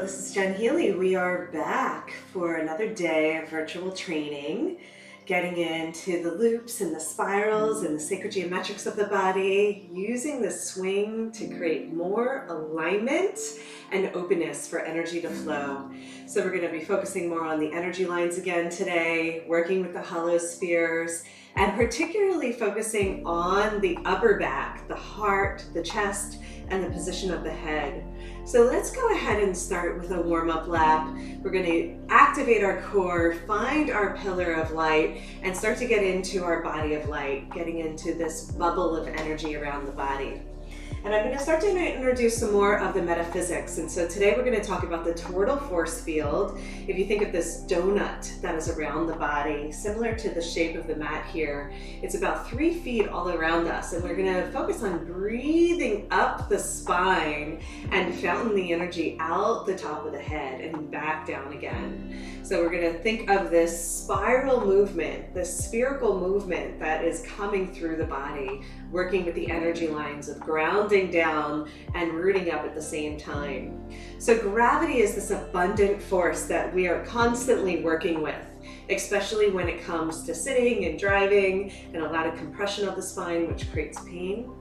this is Jen Healy. We are back for another day of virtual training, getting into the loops and the spirals and the sacred geometrics of the body, using the swing to create more alignment and openness for energy to flow. So we're going to be focusing more on the energy lines again today, working with the hollow spheres, and particularly focusing on the upper back, the heart, the chest, and the position of the head. So let's go ahead and start with a warm-up lap. We're going to activate our core, find our pillar of light, and start to get into our body of light, getting into this bubble of energy around the body. And I'm going to start to introduce some more of the metaphysics. And so today we're going to talk about the toroidal force field. If you think of this donut that is around the body, similar to the shape of the mat here, it's about 3 feet all around us. And we're going to focus on breathing up the spine and fountain the energy out the top of the head and back down again. So we're going to think of this spiral movement, this spherical movement that is coming through the body, working with the energy lines of grounding down and rooting up at the same time. So gravity is this abundant force that we are constantly working with, especially when it comes to sitting and driving and a lot of compression of the spine, which creates pain.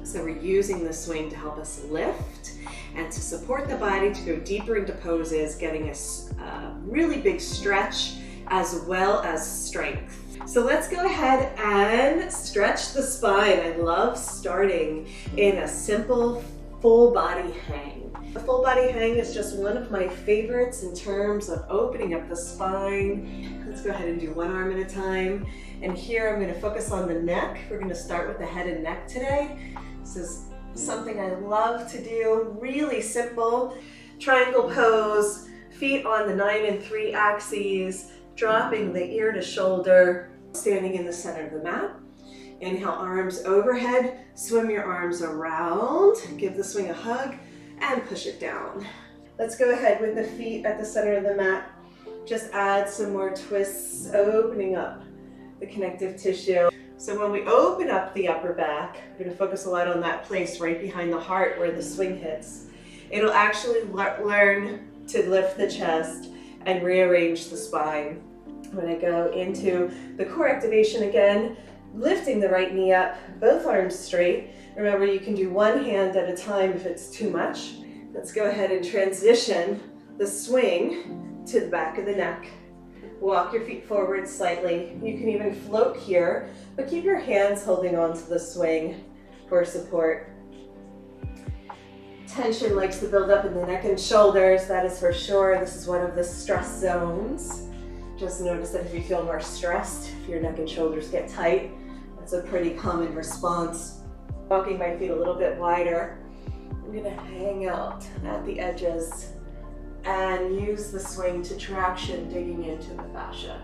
So we're using the swing to help us lift and to support the body to go deeper into poses, getting a really big stretch as well as strength. So let's go ahead and stretch the spine. I love starting in a simple full body hang. The full body hang is just one of my favorites in terms of opening up the spine. Let's go ahead and do one arm at a time. And here I'm going to focus on the neck. We're going to start with the head and neck today. This is something I love to do, really simple. Triangle pose, feet on the 9 and 3 axes, dropping the ear to shoulder, standing in the center of the mat. Inhale, arms overhead, swim your arms around, give the swing a hug, and push it down. Let's go ahead with the feet at the center of the mat. Just add some more twists, opening up the connective tissue. So when we open up the upper back, we're going to focus a lot on that place right behind the heart where the swing hits. It'll actually learn to lift the chest and rearrange the spine. When I go into the core activation again, lifting the right knee up, both arms straight. Remember, you can do one hand at a time if it's too much. Let's go ahead and transition the swing to the back of the neck. Walk your feet forward slightly. You can even float here, but keep your hands holding on to the swing for support. Tension likes to build up in the neck and shoulders, that is for sure. This is one of the stress zones. Just notice that if you feel more stressed, if your neck and shoulders get tight, that's a pretty common response. Walking my feet a little bit wider. I'm going to hang out at the edges and use the swing to traction, digging into the fascia.